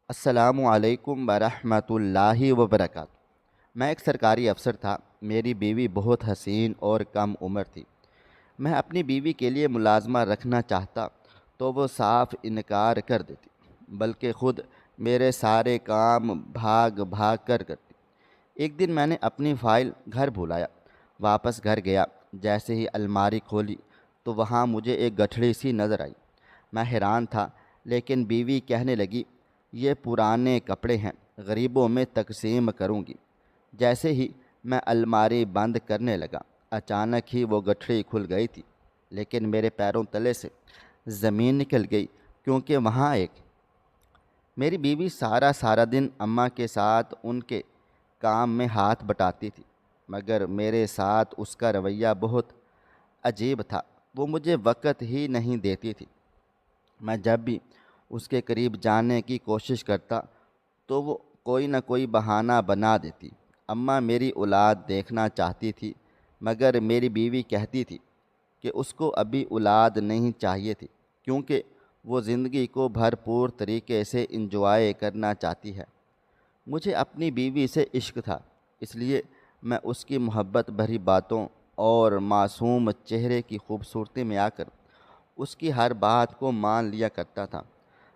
السلام علیکم ورحمۃ اللہ وبرکاتہ۔ میں ایک سرکاری افسر تھا۔ میری بیوی بہت حسین اور کم عمر تھی۔ میں اپنی بیوی کے لیے ملازمہ رکھنا چاہتا تو وہ صاف انکار کر دیتی، بلکہ خود میرے سارے کام بھاگ بھاگ کر کرتی۔ ایک دن میں نے اپنی فائل گھر بھلایا، واپس گھر گیا۔ جیسے ہی الماری کھولی تو وہاں مجھے ایک گٹھڑی سی نظر آئی۔ میں حیران تھا، لیکن بیوی کہنے لگی، یہ پرانے کپڑے ہیں، غریبوں میں تقسیم کروں گی۔ جیسے ہی میں الماری بند کرنے لگا، اچانک ہی وہ گٹھڑی کھل گئی تھی، لیکن میرے پیروں تلے سے زمین نکل گئی، کیونکہ وہاں ایک میری بیوی سارا دن اماں کے ساتھ ان کے کام میں ہاتھ بٹاتی تھی، مگر میرے ساتھ اس کا رویہ بہت عجیب تھا۔ وہ مجھے وقت ہی نہیں دیتی تھی۔ میں جب بھی اس کے قریب جانے کی کوشش کرتا تو وہ کوئی نہ کوئی بہانہ بنا دیتی۔ اماں میری اولاد دیکھنا چاہتی تھی، مگر میری بیوی کہتی تھی کہ اس کو ابھی اولاد نہیں چاہیے تھی، کیونکہ وہ زندگی کو بھرپور طریقے سے انجوائے کرنا چاہتی ہے۔ مجھے اپنی بیوی سے عشق تھا، اس لیے میں اس کی محبت بھری باتوں اور معصوم چہرے کی خوبصورتی میں آ کر اس کی ہر بات کو مان لیا کرتا تھا۔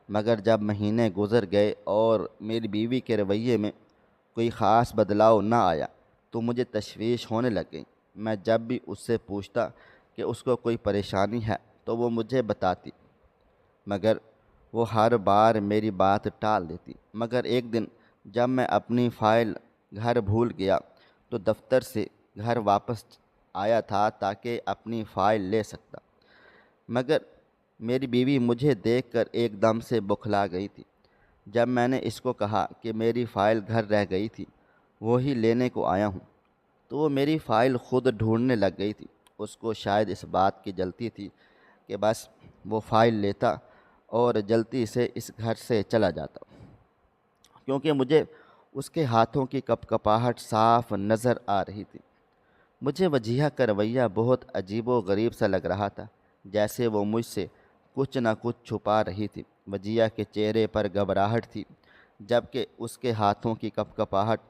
مگر جب مہینے گزر گئے اور میری بیوی کے رویے میں کوئی خاص بدلاؤ نہ آیا تو مجھے تشویش ہونے لگ گئی۔ میں جب بھی اس سے پوچھتا کہ اس کو کوئی پریشانی ہے تو وہ مجھے بتاتی، مگر وہ ہر بار میری بات ٹال دیتی۔ مگر ایک دن جب میں اپنی فائل گھر بھول گیا تو دفتر سے گھر واپس آیا تھا تاکہ اپنی فائل لے سکتا، مگر میری بیوی مجھے دیکھ کر ایک دم سے بوکھلا گئی تھی۔ جب میں نے اس کو کہا کہ میری فائل گھر رہ گئی تھی، وہی لینے کو آیا ہوں، تو وہ میری فائل خود ڈھونڈنے لگ گئی تھی۔ اس کو شاید اس بات کی جلتی تھی کہ بس وہ فائل لیتا اور جلدی سے اس گھر سے چلا جاتا، کیونکہ مجھے اس کے ہاتھوں کی کپکپاہٹ صاف نظر آ رہی تھی۔ مجھے وجیہہ کا رویہ بہت عجیب و غریب سا لگ رہا تھا، جیسے وہ مجھ سے کچھ نہ کچھ چھپا رہی تھی۔ وجیہہ کے چہرے پر گھبراہٹ تھی، جبکہ اس کے ہاتھوں کی کپکپاہٹ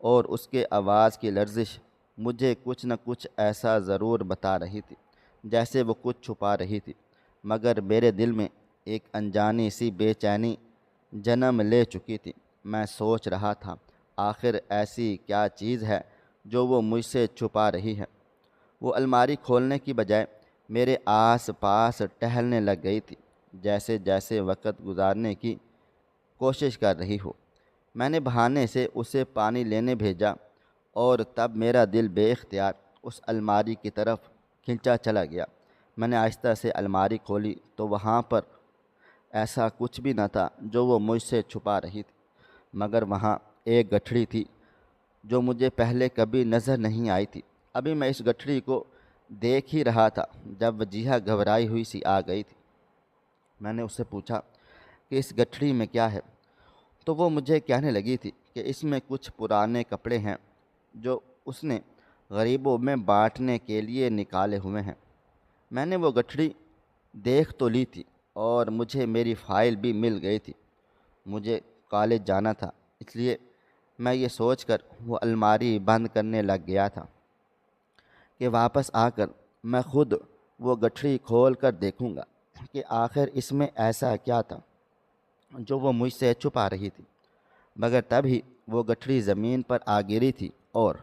اور اس کے آواز کی لرزش مجھے کچھ نہ کچھ ایسا ضرور بتا رہی تھی، جیسے وہ کچھ چھپا رہی تھی۔ مگر میرے دل میں ایک انجانی سی بے چینی جنم لے چکی تھی۔ میں سوچ رہا تھا، آخر ایسی کیا چیز ہے جو وہ مجھ سے چھپا رہی ہے۔ وہ الماری کھولنے کی بجائے میرے آس پاس ٹہلنے لگ گئی تھی، جیسے جیسے وقت گزارنے کی کوشش کر رہی ہو۔ میں نے بہانے سے اسے پانی لینے بھیجا اور تب میرا دل بے اختیار اس الماری کی طرف کھنچا چلا گیا۔ میں نے آہستہ سے الماری کھولی تو وہاں پر ایسا کچھ بھی نہ تھا جو وہ مجھ سے چھپا رہی تھی، مگر وہاں ایک گٹھڑی تھی جو مجھے پہلے کبھی نظر نہیں آئی تھی۔ ابھی میں اس گٹھڑی کو دیکھ ہی رہا تھا جب وجیہہ گھبرائی ہوئی سی آ گئی تھی۔ میں نے اس سے پوچھا کہ اس گٹھڑی میں کیا ہے، تو وہ مجھے کہنے لگی تھی کہ اس میں کچھ پرانے کپڑے ہیں جو اس نے غریبوں میں بانٹنے کے لیے نکالے ہوئے ہیں۔ میں نے وہ گٹھڑی دیکھ تو لی تھی اور مجھے میری فائل بھی مل گئی تھی۔ مجھے کالج جانا تھا، اس لیے میں یہ سوچ کر وہ الماری بند کرنے لگ گیا تھا کہ واپس آ کر میں خود وہ گٹھڑی کھول کر دیکھوں گا کہ آخر اس میں ایسا کیا تھا جو وہ مجھ سے چھپا رہی تھی۔ مگر تبھی وہ گٹھڑی زمین پر آ گری تھی اور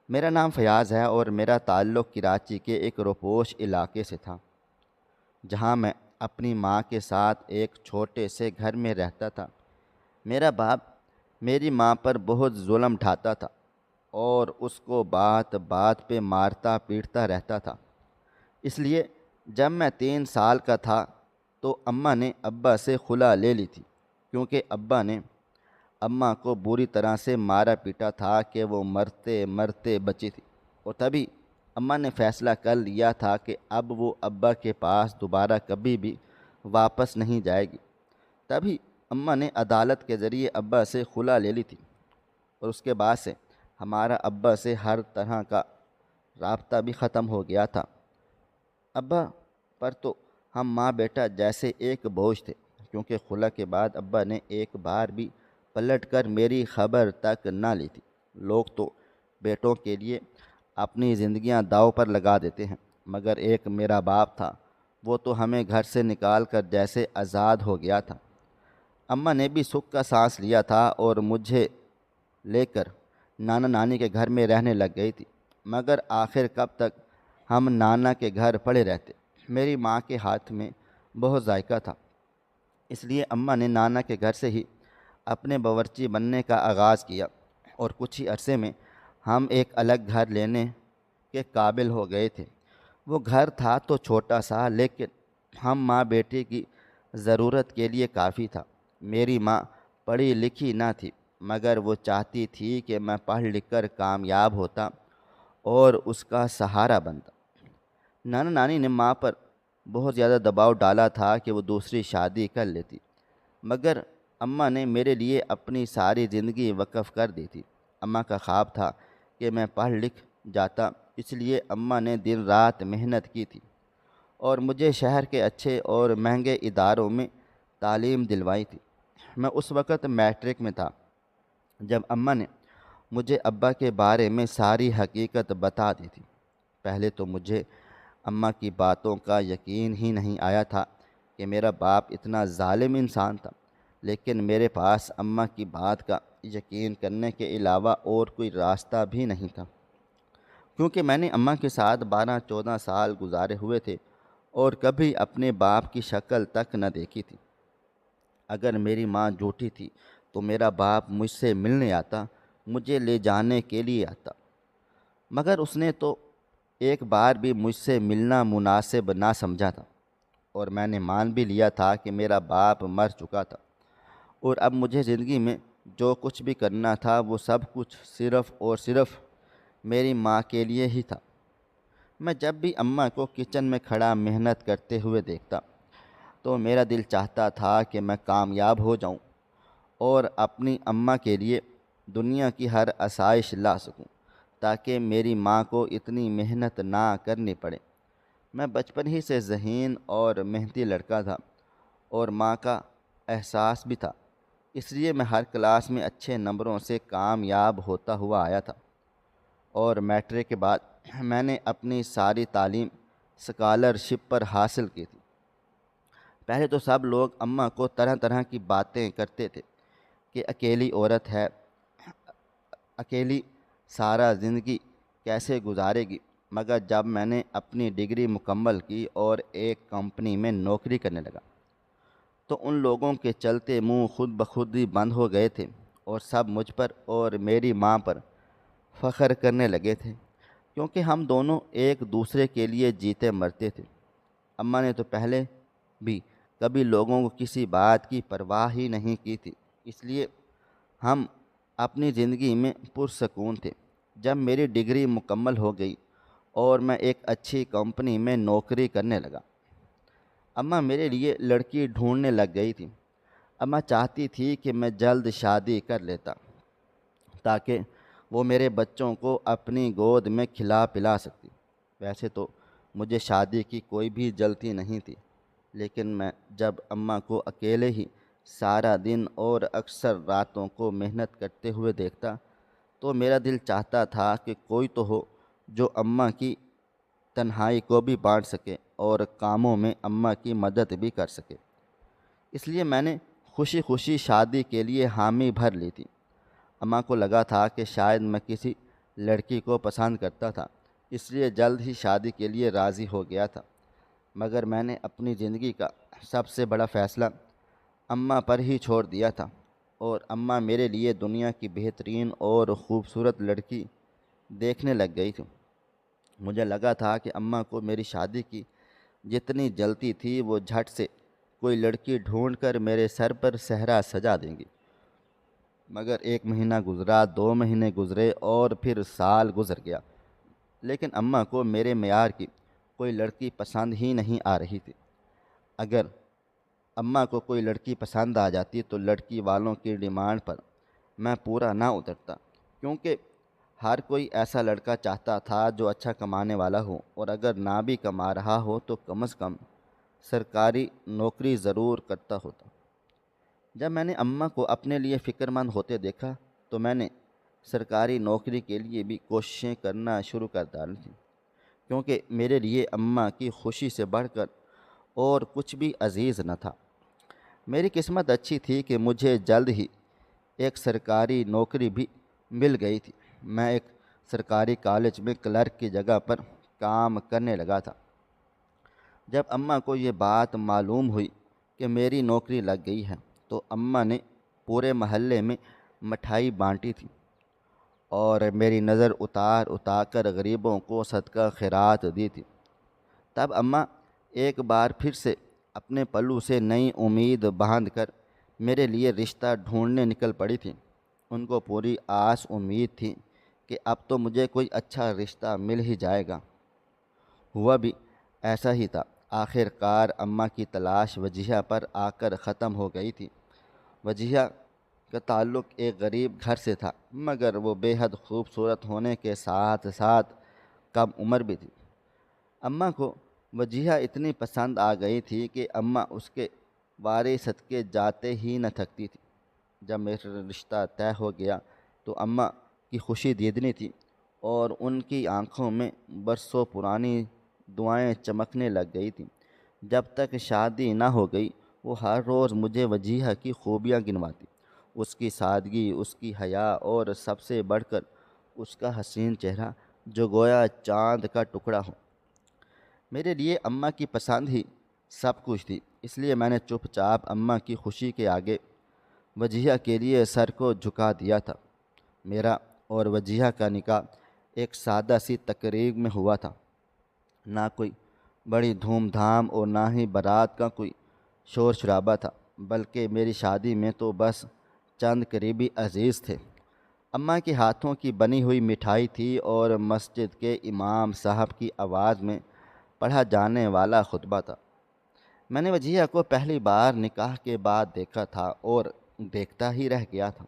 میرا نام فیاض ہے اور میرا تعلق کراچی کے ایک روپوش علاقے سے تھا، جہاں میں اپنی ماں کے ساتھ ایک چھوٹے سے گھر میں رہتا تھا۔ میرا باپ میری ماں پر بہت ظلم ڈھاتا تھا اور اس کو بات بات پہ مارتا پیٹتا رہتا تھا۔ اس لیے جب میں 3 سال کا تھا تو اماں نے ابا سے خلا لے لی تھی، کیونکہ ابا نے اماں کو بری طرح سے مارا پیٹا تھا کہ وہ مرتے مرتے بچی تھی، اور تبھی اماں نے فیصلہ کر لیا تھا کہ اب وہ ابا کے پاس دوبارہ کبھی بھی واپس نہیں جائے گی۔ تبھی اماں نے عدالت کے ذریعے ابا سے خلا لے لی تھی، اور اس کے بعد سے ہمارا ابا سے ہر طرح کا رابطہ بھی ختم ہو گیا تھا۔ ابا پر تو ہم ماں بیٹا جیسے ایک بوجھ تھے، کیونکہ خلا کے بعد ابا نے ایک بار بھی پلٹ کر میری خبر تک نہ لی تھی۔ لوگ تو بیٹوں کے لیے اپنی زندگیاں داؤ پر لگا دیتے ہیں، مگر ایک میرا باپ تھا، وہ تو ہمیں گھر سے نکال کر جیسے آزاد ہو گیا تھا۔ اماں نے بھی سکھ کا سانس لیا تھا اور مجھے لے کر نانا نانی کے گھر میں رہنے لگ گئی تھی، مگر آخر کب تک ہم نانا کے گھر پڑے رہتے۔ میری ماں کے ہاتھ میں بہت ذائقہ تھا، اس لیے اماں نے نانا کے گھر سے ہی اپنے باورچی بننے کا آغاز کیا، اور کچھ ہی عرصے میں ہم ایک الگ گھر لینے کے قابل ہو گئے تھے۔ وہ گھر تھا تو چھوٹا سا، لیکن ہم ماں بیٹے کی ضرورت کے لیے کافی تھا۔ میری ماں پڑھی لکھی نہ تھی، مگر وہ چاہتی تھی کہ میں پڑھ لکھ کر کامیاب ہوتا اور اس کا سہارا بنتا۔ نانا نانی نے ماں پر بہت زیادہ دباؤ ڈالا تھا کہ وہ دوسری شادی کر لیتی، مگر اماں نے میرے لیے اپنی ساری زندگی وقف کر دی تھی۔ اماں کا خواب تھا کہ میں پڑھ لکھ جاتا، اس لیے اماں نے دن رات محنت کی تھی اور مجھے شہر کے اچھے اور مہنگے اداروں میں تعلیم دلوائی تھی۔ میں اس وقت میٹرک میں تھا جب اماں نے مجھے ابا کے بارے میں ساری حقیقت بتا دی تھی۔ پہلے تو مجھے اماں کی باتوں کا یقین ہی نہیں آیا تھا کہ میرا باپ اتنا ظالم انسان تھا، لیکن میرے پاس اماں کی بات کا یقین کرنے کے علاوہ اور کوئی راستہ بھی نہیں تھا، کیونکہ میں نے اماں کے ساتھ 12-14 سال گزارے ہوئے تھے اور کبھی اپنے باپ کی شکل تک نہ دیکھی تھی۔ اگر میری ماں جھوٹی تھی تو میرا باپ مجھ سے ملنے آتا، مجھے لے جانے کے لیے آتا، مگر اس نے تو ایک بار بھی مجھ سے ملنا مناسب نہ سمجھا تھا، اور میں نے مان بھی لیا تھا کہ میرا باپ مر چکا تھا، اور اب مجھے زندگی میں جو کچھ بھی کرنا تھا وہ سب کچھ صرف اور صرف میری ماں کے لیے ہی تھا۔ میں جب بھی اماں کو کچن میں کھڑا محنت کرتے ہوئے دیکھتا تو میرا دل چاہتا تھا کہ میں کامیاب ہو جاؤں اور اپنی اماں کے لیے دنیا کی ہر آسائش لا سکوں، تاکہ میری ماں کو اتنی محنت نہ کرنی پڑے۔ میں بچپن ہی سے ذہین اور محنتی لڑکا تھا، اور ماں کا احساس بھی تھا، اس لیے میں ہر کلاس میں اچھے نمبروں سے کامیاب ہوتا ہوا آیا تھا، اور میٹرک کے بعد میں نے اپنی ساری تعلیم اسکالرشپ پر حاصل کی تھی۔ پہلے تو سب لوگ اماں کو طرح طرح کی باتیں کرتے تھے کہ اکیلی عورت ہے، اکیلی سارا زندگی کیسے گزارے گی، مگر جب میں نے اپنی ڈگری مکمل کی اور ایک کمپنی میں نوکری کرنے لگا تو ان لوگوں کے چلتے منہ خود بخود ہی بند ہو گئے تھے، اور سب مجھ پر اور میری ماں پر فخر کرنے لگے تھے، کیونکہ ہم دونوں ایک دوسرے کے لیے جیتے مرتے تھے۔ اماں نے تو پہلے بھی کبھی لوگوں کو کسی بات کی پرواہ ہی نہیں کی تھی، اس لیے ہم اپنی زندگی میں پرسکون تھے۔ جب میری ڈگری مکمل ہو گئی اور میں ایک اچھی کمپنی میں نوکری کرنے لگا، اماں میرے لیے لڑکی ڈھونڈنے لگ گئی تھی۔ اماں چاہتی تھی کہ میں جلد شادی کر لیتا تاکہ وہ میرے بچوں کو اپنی گود میں کھلا پلا سکتی۔ ویسے تو مجھے شادی کی کوئی بھی جلدی نہیں تھی، لیکن میں جب اماں کو اکیلے ہی سارا دن اور اکثر راتوں کو محنت کرتے ہوئے دیکھتا تو میرا دل چاہتا تھا کہ کوئی تو ہو جو اماں کی تنہائی کو بھی بانٹ سکے اور کاموں میں اماں کی مدد بھی کر سکے۔ اس لیے میں نے خوشی خوشی شادی کے لیے حامی بھر لی تھی۔ اماں کو لگا تھا کہ شاید میں کسی لڑکی کو پسند کرتا تھا، اس لیے جلد ہی شادی کے لیے راضی ہو گیا تھا، مگر میں نے اپنی زندگی کا سب سے بڑا فیصلہ اماں پر ہی چھوڑ دیا تھا، اور اماں میرے لیے دنیا کی بہترین اور خوبصورت لڑکی دیکھنے لگ گئی تھی۔ مجھے لگا تھا کہ اماں کو میری شادی کی جتنی جلتی تھی وہ جھٹ سے کوئی لڑکی ڈھونڈ کر میرے سر پر صحرا سجا دیں گی، مگر 1 مہینہ گزرا، 2 مہینے گزرے اور پھر سال گزر گیا، لیکن اماں کو میرے معیار کی کوئی لڑکی پسند ہی نہیں آ رہی تھی۔ اگر اماں کو کوئی لڑکی پسند آ جاتی تو لڑکی والوں کی ڈیمانڈ پر میں پورا نہ اترتا، کیونکہ ہر کوئی ایسا لڑکا چاہتا تھا جو اچھا کمانے والا ہو، اور اگر نہ بھی کما رہا ہو تو کم از کم سرکاری نوکری ضرور کرتا ہوتا۔ جب میں نے اماں کو اپنے لیے فکر مند ہوتے دیکھا تو میں نے سرکاری نوکری کے لیے بھی کوششیں کرنا شروع کر ڈالی تھیں، کیونکہ میرے لیے اماں کی خوشی سے بڑھ کر اور کچھ بھی عزیز نہ تھا۔ میری قسمت اچھی تھی کہ مجھے جلد ہی ایک سرکاری نوکری بھی مل گئی تھی۔ میں ایک سرکاری کالج میں کلرک کی جگہ پر کام کرنے لگا تھا۔ جب اماں کو یہ بات معلوم ہوئی کہ میری نوکری لگ گئی ہے تو اماں نے پورے محلے میں مٹھائی بانٹی تھی اور میری نظر اتار اتار کر غریبوں کو صدقہ خیرات دی تھی۔ تب اماں ایک بار پھر سے اپنے پلو سے نئی امید باندھ کر میرے لیے رشتہ ڈھونڈنے نکل پڑی تھیں۔ ان کو پوری آس امید تھی کہ اب تو مجھے کوئی اچھا رشتہ مل ہی جائے گا۔ ہوا بھی ایسا ہی تھا۔ آخر کار اماں کی تلاش وجیہہ پر آ کر ختم ہو گئی تھی۔ وجیہہ کا تعلق ایک غریب گھر سے تھا، مگر وہ بے حد خوبصورت ہونے کے ساتھ ساتھ کم عمر بھی تھی۔ اماں کو وجیہہ اتنی پسند آ گئی تھی کہ اماں اس کے وارے صدقے جاتے ہی نہ تھکتی تھی۔ جب میرا رشتہ طے ہو گیا تو اماں کی خوشی دیدنی تھی اور ان کی آنکھوں میں برسوں پرانی دعائیں چمکنے لگ گئی تھیں۔ جب تک شادی نہ ہو گئی وہ ہر روز مجھے وجیہہ کی خوبیاں گنواتی، اس کی سادگی، اس کی حیا اور سب سے بڑھ کر اس کا حسین چہرہ جو گویا چاند کا ٹکڑا ہو۔ میرے لیے اماں کی پسند ہی سب کچھ تھی، اس لیے میں نے چپ چاپ اماں کی خوشی کے آگے وجیہہ کے لیے سر کو جھکا دیا تھا۔ میرا اور وجیہہ کا نکاح ایک سادہ سی تقریب میں ہوا تھا، نہ کوئی بڑی دھوم دھام اور نہ ہی بارات کا کوئی شور شرابہ تھا، بلکہ میری شادی میں تو بس چند قریبی عزیز تھے۔ اماں کے ہاتھوں کی بنی ہوئی مٹھائی تھی اور مسجد کے امام صاحب کی آواز میں پڑھا جانے والا خطبہ تھا۔ میں نے وجیہہ کو پہلی بار نکاح کے بعد دیکھا تھا اور دیکھتا ہی رہ گیا تھا۔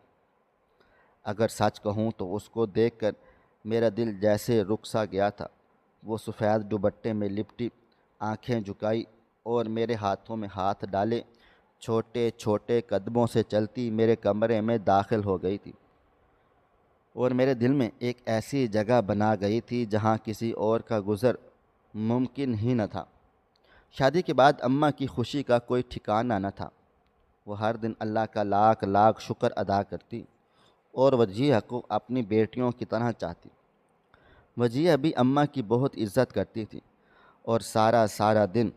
اگر سچ کہوں تو اس کو دیکھ کر میرا دل جیسے رک سا گیا تھا۔ وہ سفید دوپٹے میں لپٹی، آنکھیں جھکائی اور میرے ہاتھوں میں ہاتھ ڈالے چھوٹے چھوٹے قدموں سے چلتی میرے کمرے میں داخل ہو گئی تھی اور میرے دل میں ایک ایسی جگہ بنا گئی تھی جہاں کسی اور کا گزر ممکن ہی نہ تھا۔ شادی کے بعد اماں کی خوشی کا کوئی ٹھکانہ نہ تھا۔ وہ ہر دن اللہ کا لاکھ لاکھ شکر ادا کرتی اور وجیہہ کو اپنی بیٹیوں کی طرح چاہتی۔ وجیہہ بھی اماں کی بہت عزت کرتی تھی اور سارا دن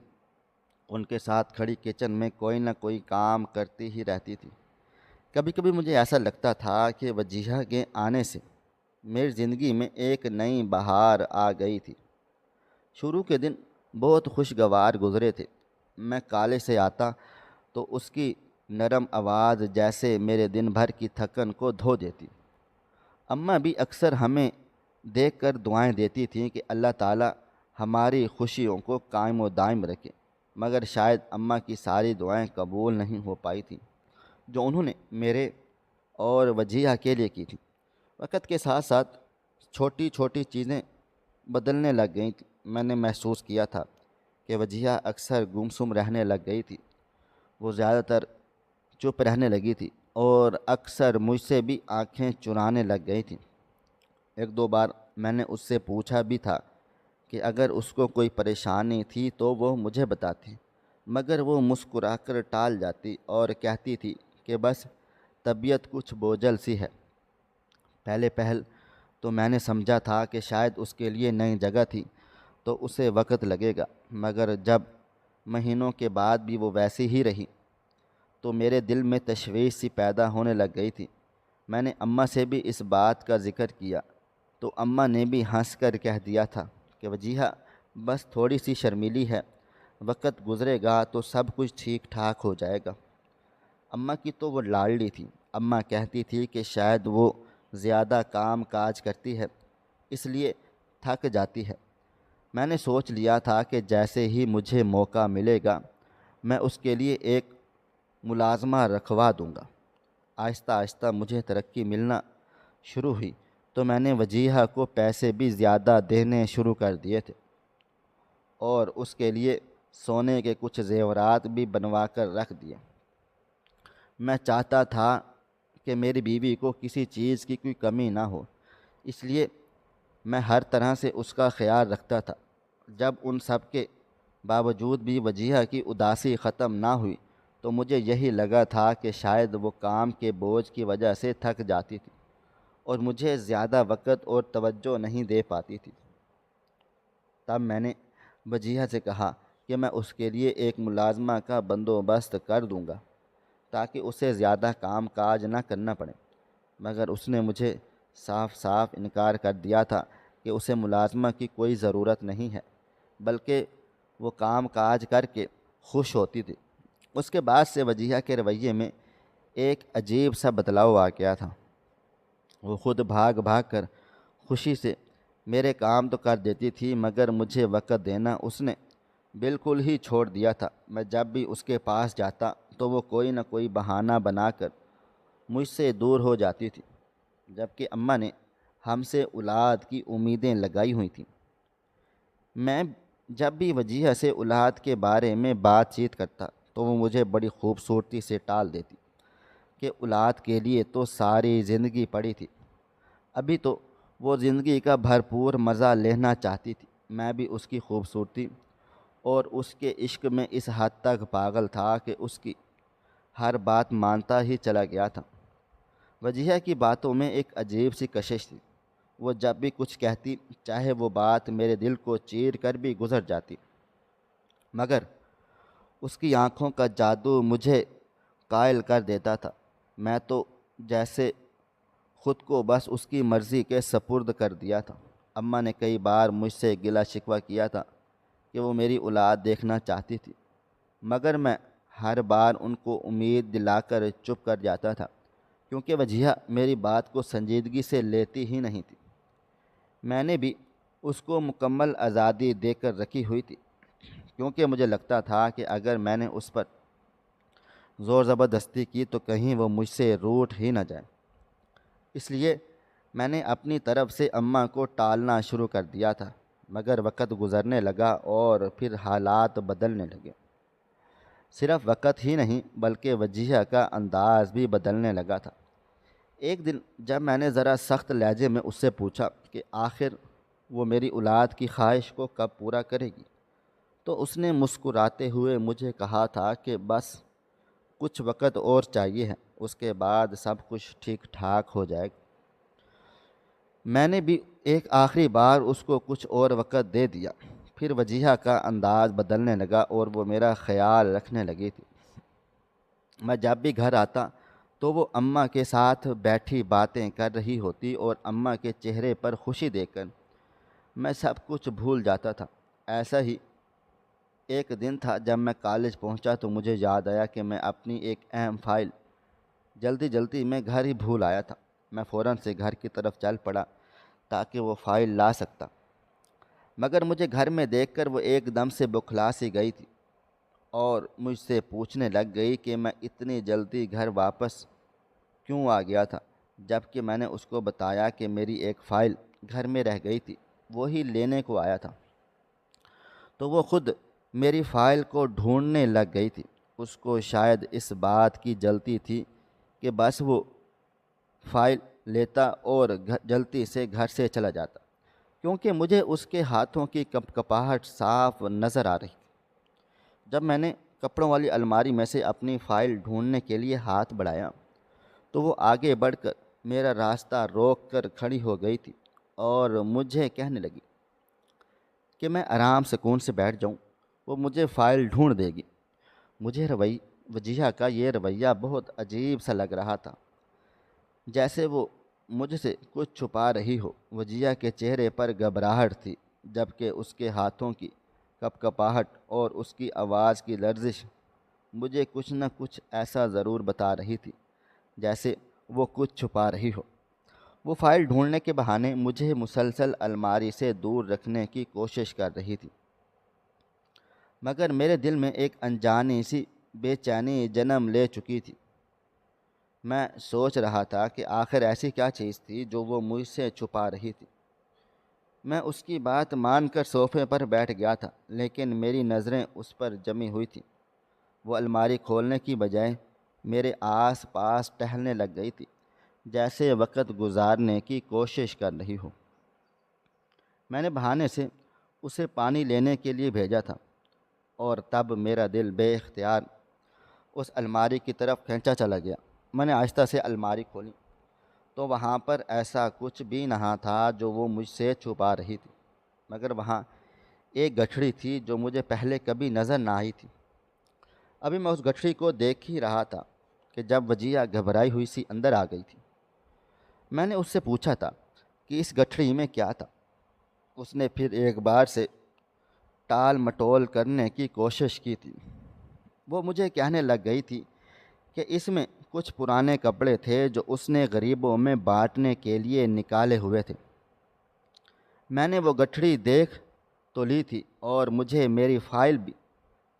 ان کے ساتھ کھڑی کچن میں کوئی نہ کوئی کام کرتی ہی رہتی تھی۔ کبھی کبھی مجھے ایسا لگتا تھا کہ وجیہہ کے آنے سے میری زندگی میں ایک نئی بہار آ گئی تھی۔ شروع کے دن بہت خوشگوار گزرے تھے۔ میں کالج سے آتا تو اس کی نرم آواز جیسے میرے دن بھر کی تھکن کو دھو دیتی۔ اماں بھی اکثر ہمیں دیکھ کر دعائیں دیتی تھیں کہ اللہ تعالیٰ ہماری خوشیوں کو قائم و دائم رکھے، مگر شاید اماں کی ساری دعائیں قبول نہیں ہو پائی تھیں جو انہوں نے میرے اور وجیہہ کے لیے کی تھیں۔ وقت کے ساتھ ساتھ چھوٹی چھوٹی چیزیں بدلنے لگ گئیں تھیں۔ میں نے محسوس کیا تھا کہ وجیہہ اکثر گمسم رہنے لگ گئی تھی۔ وہ زیادہ تر چپ رہنے لگی تھی اور اکثر مجھ سے بھی آنکھیں چرانے لگ گئی تھیں۔ ایک دو بار میں نے اس سے پوچھا بھی تھا کہ اگر اس کو کوئی پریشانی تھی تو وہ مجھے بتاتی، مگر وہ مسکرا کر ٹال جاتی اور کہتی تھی کہ بس طبیعت کچھ بوجھل سی ہے۔ پہل تو میں نے سمجھا تھا کہ شاید اس کے لیے نئی جگہ تھی تو اسے وقت لگے گا، مگر جب مہینوں کے بعد بھی وہ ویسی ہی رہی تو میرے دل میں تشویش سی پیدا ہونے لگ گئی تھی۔ میں نے اماں سے بھی اس بات کا ذکر کیا تو اماں نے بھی ہنس کر کہہ دیا تھا کہ وجیہہ بس تھوڑی سی شرمیلی ہے، وقت گزرے گا تو سب کچھ ٹھیک ٹھاک ہو جائے گا۔ اماں کی تو وہ لاڈلی تھی۔ اماں کہتی تھی کہ شاید وہ زیادہ کام کاج کرتی ہے اس لیے تھک جاتی ہے۔ میں نے سوچ لیا تھا کہ جیسے ہی مجھے موقع ملے گا میں اس کے لیے ایک ملازمہ رکھوا دوں گا۔ آہستہ آہستہ مجھے ترقی ملنا شروع ہوئی تو میں نے وجیہہ کو پیسے بھی زیادہ دینے شروع کر دیے تھے اور اس کے لیے سونے کے کچھ زیورات بھی بنوا کر رکھ دیے۔ میں چاہتا تھا کہ میری بیوی کو کسی چیز کی کوئی کمی نہ ہو، اس لیے میں ہر طرح سے اس کا خیال رکھتا تھا۔ جب ان سب کے باوجود بھی وجیہہ کی اداسی ختم نہ ہوئی تو مجھے یہی لگا تھا کہ شاید وہ کام کے بوجھ کی وجہ سے تھک جاتی تھی اور مجھے زیادہ وقت اور توجہ نہیں دے پاتی تھی۔ تب میں نے وجیہہ سے کہا کہ میں اس کے لیے ایک ملازمہ کا بندوبست کر دوں گا تاکہ اسے زیادہ کام کاج نہ کرنا پڑے، مگر اس نے مجھے صاف صاف انکار کر دیا تھا کہ اسے ملازمہ کی کوئی ضرورت نہیں ہے، بلکہ وہ کام کاج کر کے خوش ہوتی تھی۔ اس کے بعد سے وجیہہ کے رویے میں ایک عجیب سا بدلاؤ آ گیا تھا۔ وہ خود بھاگ بھاگ کر خوشی سے میرے کام تو کر دیتی تھی، مگر مجھے وقت دینا اس نے بالکل ہی چھوڑ دیا تھا۔ میں جب بھی اس کے پاس جاتا تو وہ کوئی نہ کوئی بہانہ بنا کر مجھ سے دور ہو جاتی تھی، جبکہ اماں نے ہم سے اولاد کی امیدیں لگائی ہوئی تھیں۔ میں جب بھی وجیہہ سے اولاد کے بارے میں بات چیت کرتا تو وہ مجھے بڑی خوبصورتی سے ٹال دیتی کہ اولاد کے لیے تو ساری زندگی پڑی تھی، ابھی تو وہ زندگی کا بھرپور مزہ لینا چاہتی تھی۔ میں بھی اس کی خوبصورتی اور اس کے عشق میں اس حد تک پاگل تھا کہ اس کی ہر بات مانتا ہی چلا گیا تھا۔ وجیہہ کی باتوں میں ایک عجیب سی کشش تھی۔ وہ جب بھی کچھ کہتی، چاہے وہ بات میرے دل کو چیر کر بھی گزر جاتی، مگر اس کی آنکھوں کا جادو مجھے قائل کر دیتا تھا۔ میں تو جیسے خود کو بس اس کی مرضی کے سپرد کر دیا تھا۔ اماں نے کئی بار مجھ سے گلہ شکوہ کیا تھا کہ وہ میری اولاد دیکھنا چاہتی تھی، مگر میں ہر بار ان کو امید دلا کر چپ کر جاتا تھا، کیونکہ وجیہہ میری بات کو سنجیدگی سے لیتی ہی نہیں تھی۔ میں نے بھی اس کو مکمل آزادی دے کر رکھی ہوئی تھی، کیونکہ مجھے لگتا تھا کہ اگر میں نے اس پر زور زبردستی کی تو کہیں وہ مجھ سے روٹھ ہی نہ جائے۔ اس لیے میں نے اپنی طرف سے اماں کو ٹالنا شروع کر دیا تھا، مگر وقت گزرنے لگا اور پھر حالات بدلنے لگے۔ صرف وقت ہی نہیں بلکہ وجیہہ کا انداز بھی بدلنے لگا تھا۔ ایک دن جب میں نے ذرا سخت لہجے میں اس سے پوچھا کہ آخر وہ میری اولاد کی خواہش کو کب پورا کرے گی، تو اس نے مسکراتے ہوئے مجھے کہا تھا کہ بس کچھ وقت اور چاہیے ہے، اس کے بعد سب کچھ ٹھیک ٹھاک ہو جائے گا۔ میں نے بھی ایک آخری بار اس کو کچھ اور وقت دے دیا، پھر وجیہہ کا انداز بدلنے لگا اور وہ میرا خیال رکھنے لگی تھی۔ میں جب بھی گھر آتا تو وہ اماں کے ساتھ بیٹھی باتیں کر رہی ہوتی اور اماں کے چہرے پر خوشی دیکھ کر میں سب کچھ بھول جاتا تھا۔ ایسا ہی ایک دن تھا جب میں کالج پہنچا تو مجھے یاد آیا کہ میں اپنی ایک اہم فائل جلدی میں گھر ہی بھول آیا تھا۔ میں فوراً سے گھر کی طرف چل پڑا تاکہ وہ فائل لا سکتا، مگر مجھے گھر میں دیکھ کر وہ ایک دم سے بوکھلا سی گئی تھی اور مجھ سے پوچھنے لگ گئی کہ میں اتنی جلدی گھر واپس کیوں آ گیا تھا، جبکہ میں نے اس کو بتایا کہ میری ایک فائل گھر میں رہ گئی تھی، وہی لینے کو آیا تھا۔ تو وہ خود میری فائل کو ڈھونڈنے لگ گئی تھی۔ اس کو شاید اس بات کی جلتی تھی کہ بس وہ فائل لیتا اور جلدی سے گھر سے چلا جاتا، کیونکہ مجھے اس کے ہاتھوں کی کپ کپاہٹ صاف نظر آ رہی تھی۔ جب میں نے کپڑوں والی الماری میں سے اپنی فائل ڈھونڈنے کے لیے ہاتھ بڑھایا تو وہ آگے بڑھ کر میرا راستہ روک کر کھڑی ہو گئی تھی اور مجھے کہنے لگی کہ میں آرام سکون سے بیٹھ جاؤں، وہ مجھے فائل ڈھونڈ دے گی۔ مجھے وجیہہ کا یہ رویہ بہت عجیب سا لگ رہا تھا، جیسے وہ مجھ سے کچھ چھپا رہی ہو۔ وجیہہ کے چہرے پر گھبراہٹ تھی، جبکہ اس کے ہاتھوں کی کپ کپاہٹ اور اس کی آواز کی لرزش مجھے کچھ نہ کچھ ایسا ضرور بتا رہی تھی جیسے وہ کچھ چھپا رہی ہو۔ وہ فائل ڈھونڈنے کے بہانے مجھے مسلسل الماری سے دور رکھنے کی کوشش کر رہی تھی، مگر میرے دل میں ایک انجانی سی بے چینی جنم لے چکی تھی۔ میں سوچ رہا تھا کہ آخر ایسی کیا چیز تھی جو وہ مجھ سے چھپا رہی تھی۔ میں اس کی بات مان کر صوفے پر بیٹھ گیا تھا، لیکن میری نظریں اس پر جمی ہوئی تھیں۔ وہ الماری کھولنے کی بجائے میرے آس پاس ٹہلنے لگ گئی تھی، جیسے وقت گزارنے کی کوشش کر رہی ہو۔ میں نے بہانے سے اسے پانی لینے کے لیے بھیجا تھا، اور تب میرا دل بے اختیار اس الماری کی طرف کھینچا چلا گیا۔ میں نے آہستہ سے الماری کھولی تو وہاں پر ایسا کچھ بھی نہ تھا جو وہ مجھ سے چھپا رہی تھی، مگر وہاں ایک گٹھڑی تھی جو مجھے پہلے کبھی نظر نہ آئی تھی۔ ابھی میں اس گٹھڑی کو دیکھ ہی رہا تھا کہ جب وجیہہ گھبرائی ہوئی سی اندر آ گئی تھی۔ میں نے اس سے پوچھا تھا کہ اس گٹھڑی میں کیا تھا۔ اس نے پھر ایک بار سے ٹال مٹول کرنے کی کوشش کی تھی۔ وہ مجھے کہنے لگ گئی تھی کہ اس میں کچھ پرانے کپڑے تھے جو اس نے غریبوں میں بانٹنے کے لیے نکالے ہوئے تھے۔ میں نے وہ گٹھڑی دیکھ تو لی تھی، اور مجھے میری فائل بھی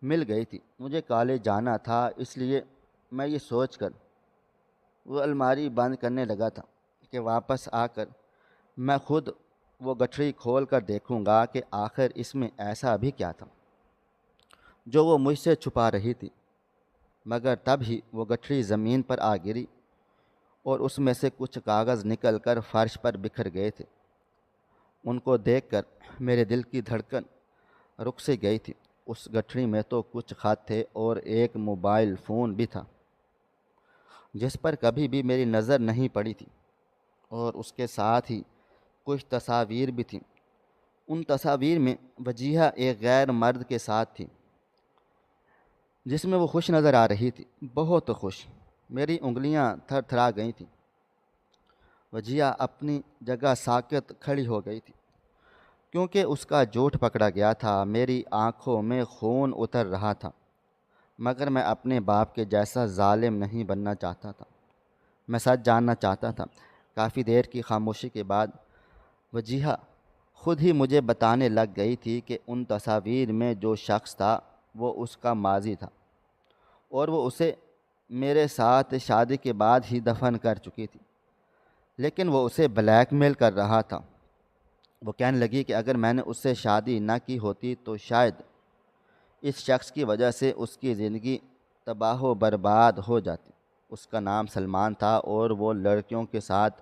مل گئی تھی۔ مجھے کالج جانا تھا، اس لیے میں یہ سوچ کر وہ الماری بند کرنے لگا تھا کہ واپس آ کر میں خود وہ گٹھڑی کھول کر دیکھوں گا کہ آخر اس میں ایسا بھی کیا تھا جو وہ مجھ سے چھپا رہی تھی۔ مگر تب ہی وہ گٹھڑی زمین پر آ گری، اور اس میں سے کچھ کاغذ نکل کر فرش پر بکھر گئے تھے۔ ان کو دیکھ کر میرے دل کی دھڑکن رک سی گئی تھی۔ اس گٹھڑی میں تو کچھ خط تھے اور ایک موبائل فون بھی تھا جس پر کبھی بھی میری نظر نہیں پڑی تھی، اور اس کے ساتھ ہی کچھ تصاویر بھی تھیں۔ ان تصاویر میں وجیہہ ایک غیر مرد کے ساتھ تھی، جس میں وہ خوش نظر آ رہی تھی، بہت خوش۔ میری انگلیاں تھر تھرا گئی تھیں۔ وجیہہ اپنی جگہ ساکت کھڑی ہو گئی تھی، کیونکہ اس کا جھوٹ پکڑا گیا تھا۔ میری آنکھوں میں خون اتر رہا تھا، مگر میں اپنے باپ کے جیسا ظالم نہیں بننا چاہتا تھا۔ میں سچ جاننا چاہتا تھا۔ کافی دیر کی خاموشی کے بعد وجیہہ خود ہی مجھے بتانے لگ گئی تھی کہ ان تصاویر میں جو شخص تھا وہ اس کا ماضی تھا، اور وہ اسے میرے ساتھ شادی کے بعد ہی دفن کر چکی تھی، لیکن وہ اسے بلیک میل کر رہا تھا۔ وہ کہنے لگی کہ اگر میں نے اس سے شادی نہ کی ہوتی تو شاید اس شخص کی وجہ سے اس کی زندگی تباہ و برباد ہو جاتی۔ اس کا نام سلمان تھا، اور وہ لڑکیوں کے ساتھ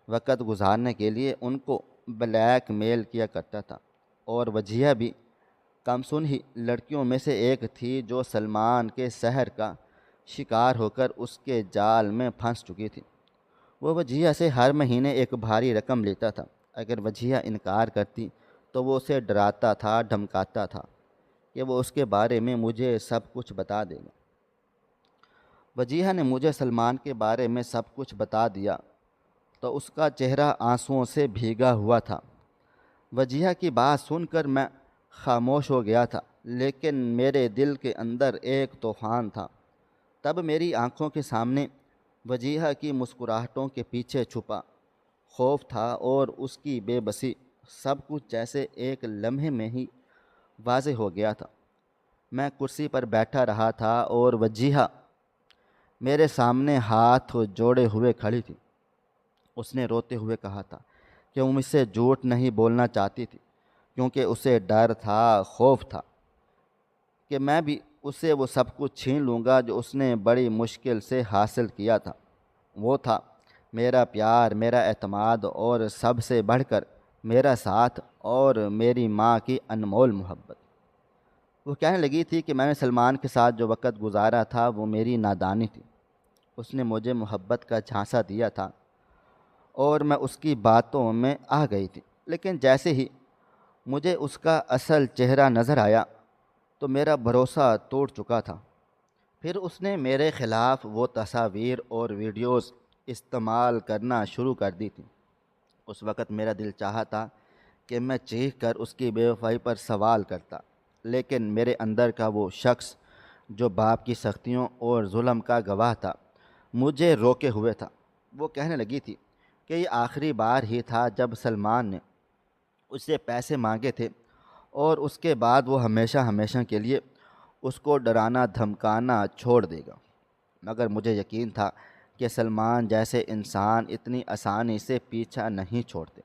وقت گزارنے کے لیے ان کو بلیک میل کیا کرتا تھا، اور وجیہہ بھی کمسن ہی لڑکیوں میں سے ایک تھی جو سلمان کے سحر کا شکار ہو کر اس کے جال میں پھنس چکی تھی۔ وہ وجیہہ سے ہر مہینے ایک بھاری رقم لیتا تھا۔ اگر وجیہہ انکار کرتی تو وہ اسے ڈراتا تھا، دھمکاتا تھا کہ وہ اس کے بارے میں مجھے سب کچھ بتا دے گا۔ وجیہہ نے مجھے سلمان کے بارے میں سب کچھ بتا دیا تو اس کا چہرہ آنسوؤں سے بھیگا ہوا تھا۔ وجیہہ کی بات سن کر میں خاموش ہو گیا تھا، لیکن میرے دل کے اندر ایک طوفان تھا۔ تب میری آنکھوں کے سامنے وجیہہ کی مسکراہٹوں کے پیچھے چھپا خوف تھا، اور اس کی بے بسی، سب کچھ جیسے ایک لمحے میں ہی واضح ہو گیا تھا۔ میں کرسی پر بیٹھا رہا تھا، اور وجیہہ میرے سامنے ہاتھ جوڑے ہوئے کھڑی تھی۔ اس نے روتے ہوئے کہا تھا کہ وہ مجھ سے جھوٹ نہیں بولنا چاہتی تھی، کیونکہ اسے ڈر تھا، خوف تھا کہ میں بھی اسے وہ سب کچھ چھین لوں گا جو اس نے بڑی مشکل سے حاصل کیا تھا۔ وہ تھا میرا پیار، میرا اعتماد، اور سب سے بڑھ کر میرا ساتھ اور میری ماں کی انمول محبت۔ وہ کہنے لگی تھی کہ میں نے سلمان کے ساتھ جو وقت گزارا تھا وہ میری نادانی تھی۔ اس نے مجھے محبت کا جھانسا دیا تھا، اور میں اس کی باتوں میں آ گئی تھی، لیکن جیسے ہی مجھے اس کا اصل چہرہ نظر آیا تو میرا بھروسہ ٹوٹ چکا تھا۔ پھر اس نے میرے خلاف وہ تصاویر اور ویڈیوز استعمال کرنا شروع کر دی تھی۔ اس وقت میرا دل چاہا تھا کہ میں چیخ کر اس کی بے وفائی پر سوال کرتا، لیکن میرے اندر کا وہ شخص جو باپ کی سختیوں اور ظلم کا گواہ تھا مجھے روکے ہوئے تھا۔ وہ کہنے لگی تھی کہ یہ آخری بار ہی تھا جب سلمان نے اس سے پیسے مانگے تھے، اور اس کے بعد وہ ہمیشہ ہمیشہ کے لیے اس کو ڈرانا دھمکانا چھوڑ دے گا۔ مگر مجھے یقین تھا کہ سلمان جیسے انسان اتنی آسانی سے پیچھا نہیں چھوڑتے۔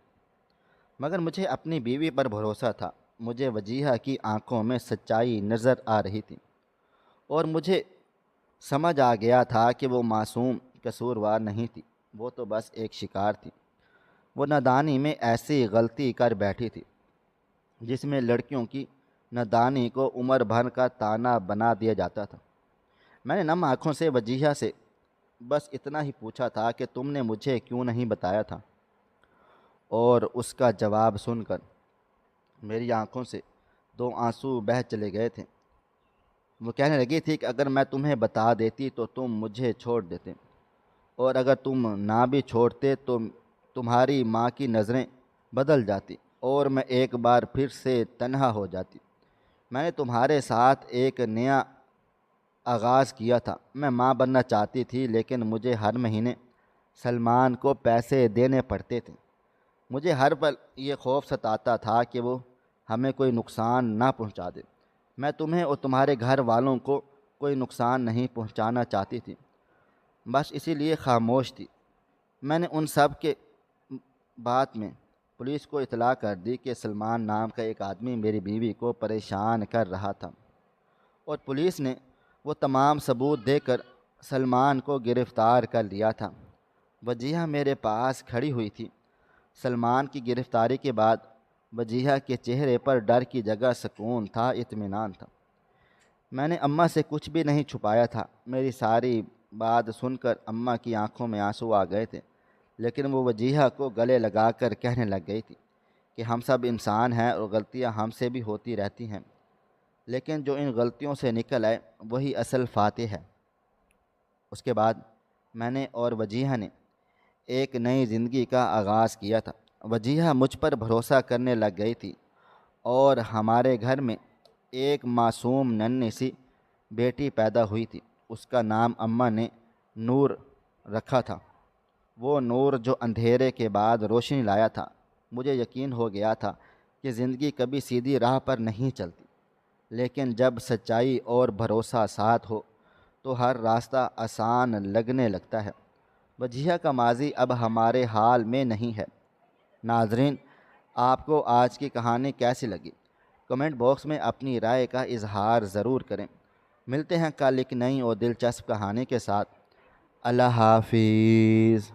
مگر مجھے اپنی بیوی پر بھروسہ تھا۔ مجھے وجیہہ کی آنکھوں میں سچائی نظر آ رہی تھی، اور مجھے سمجھ آ گیا تھا کہ وہ معصوم قصوروار نہیں تھی، وہ تو بس ایک شکار تھی۔ وہ نادانی میں ایسی غلطی کر بیٹھی تھی جس میں لڑکیوں کی نادانی کو عمر بھر کا تانا بنا دیا جاتا تھا۔ میں نے نم آنکھوں سے وجیہہ سے بس اتنا ہی پوچھا تھا کہ تم نے مجھے کیوں نہیں بتایا تھا، اور اس کا جواب سن کر میری آنکھوں سے دو آنسو بہہ چلے گئے تھے۔ وہ کہنے لگی تھی کہ اگر میں تمہیں بتا دیتی تو تم مجھے چھوڑ دیتے، اور اگر تم نہ بھی چھوڑتے تو تمہاری ماں کی نظریں بدل جاتی اور میں ایک بار پھر سے تنہا ہو جاتی۔ میں نے تمہارے ساتھ ایک نیا آغاز کیا تھا۔ میں ماں بننا چاہتی تھی، لیکن مجھے ہر مہینے سلمان کو پیسے دینے پڑتے تھے۔ مجھے ہر پل یہ خوف ستاتا تھا کہ وہ ہمیں کوئی نقصان نہ پہنچا دے۔ میں تمہیں اور تمہارے گھر والوں کو کوئی نقصان نہیں پہنچانا چاہتی تھی، بس اسی لیے خاموش تھی۔ میں نے ان سب کے بات میں پولیس کو اطلاع کر دی کہ سلمان نام کا ایک آدمی میری بیوی کو پریشان کر رہا تھا، اور پولیس نے وہ تمام ثبوت دے کر سلمان کو گرفتار کر لیا تھا۔ وجیہہ میرے پاس کھڑی ہوئی تھی۔ سلمان کی گرفتاری کے بعد وجیہہ کے چہرے پر ڈر کی جگہ سکون تھا، اطمینان تھا۔ میں نے اماں سے کچھ بھی نہیں چھپایا تھا۔ میری ساری بات سن کر اماں کی آنکھوں میں آنسو آ گئے تھے، لیکن وہ وجیہہ کو گلے لگا کر کہنے لگ گئی تھی کہ ہم سب انسان ہیں اور غلطیاں ہم سے بھی ہوتی رہتی ہیں، لیکن جو ان غلطیوں سے نکل آئے وہی اصل فاتح ہے۔ اس کے بعد میں نے اور وجیہہ نے ایک نئی زندگی کا آغاز کیا تھا۔ وجیہہ مجھ پر بھروسہ کرنے لگ گئی تھی، اور ہمارے گھر میں ایک معصوم ننھی سی بیٹی پیدا ہوئی تھی۔ اس کا نام اماں نے نور رکھا تھا، وہ نور جو اندھیرے کے بعد روشنی لایا تھا۔ مجھے یقین ہو گیا تھا کہ زندگی کبھی سیدھی راہ پر نہیں چلتی، لیکن جب سچائی اور بھروسہ ساتھ ہو تو ہر راستہ آسان لگنے لگتا ہے۔ وجیہہ کا ماضی اب ہمارے حال میں نہیں ہے۔ ناظرین، آپ کو آج کی کہانی کیسی لگی؟ کمنٹ باکس میں اپنی رائے کا اظہار ضرور کریں۔ ملتے ہیں کل ایک نئی اور دلچسپ کہانی کے ساتھ۔ اللہ حافظ۔